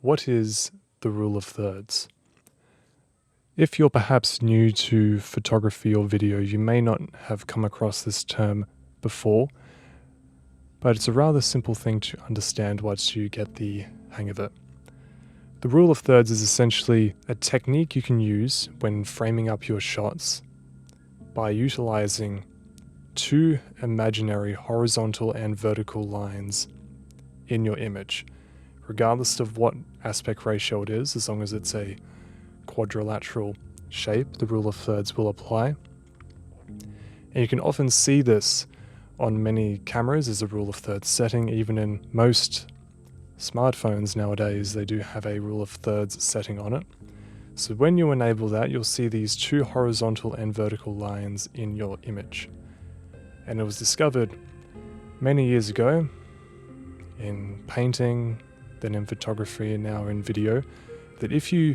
what is the rule of thirds? If you're perhaps new to photography or video, you may not have come across this term before, but it's a rather simple thing to understand once you get the hang of it. The rule of thirds is essentially a technique you can use when framing up your shots by utilizing two imaginary horizontal and vertical lines in your image, regardless of what aspect ratio it is. As long as it's a quadrilateral shape, the rule of thirds will apply. And you can often see this on many cameras as a rule of thirds setting. Even in most smartphones nowadays, they do have a rule of thirds setting on it. So when you enable that, you'll see these two horizontal and vertical lines in your image. And it was discovered many years ago in painting, then in photography, and now in video, that if you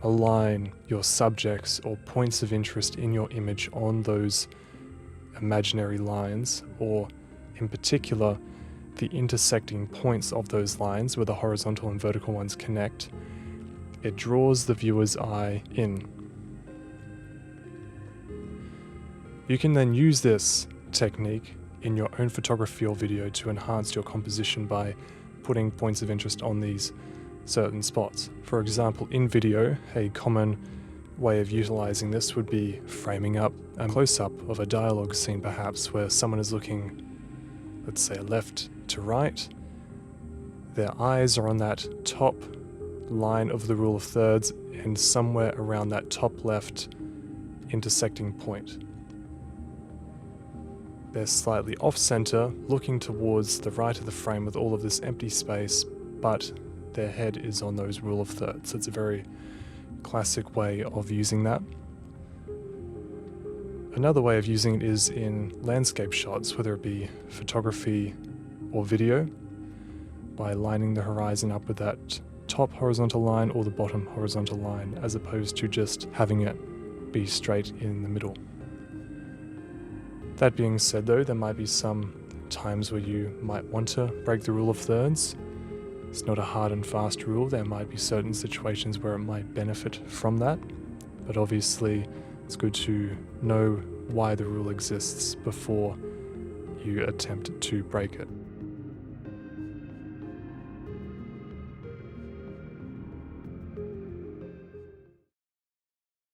align your subjects or points of interest in your image on those imaginary lines, or in particular the intersecting points of those lines where the horizontal and vertical ones connect, it draws the viewer's eye in. You can then use this technique in your own photography or video to enhance your composition by putting points of interest on these certain spots. For example, in video, a common way of utilizing this would be framing up a close-up of a dialogue scene, perhaps, where someone is looking, let's say, left to right. Their eyes are on that top line of the rule of thirds and somewhere around that top left intersecting point. They're slightly off-center, looking towards the right of the frame with all of this empty space, but their head is on those rule of thirds. It's a very classic way of using that. Another way of using it is in landscape shots, whether it be photography or video, by lining the horizon up with that top horizontal line or the bottom horizontal line, as opposed to just having it be straight in the middle. That being said though, there might be some times where you might want to break the rule of thirds. It's not a hard and fast rule. There might be certain situations where it might benefit from that, but obviously it's good to know why the rule exists before you attempt to break it.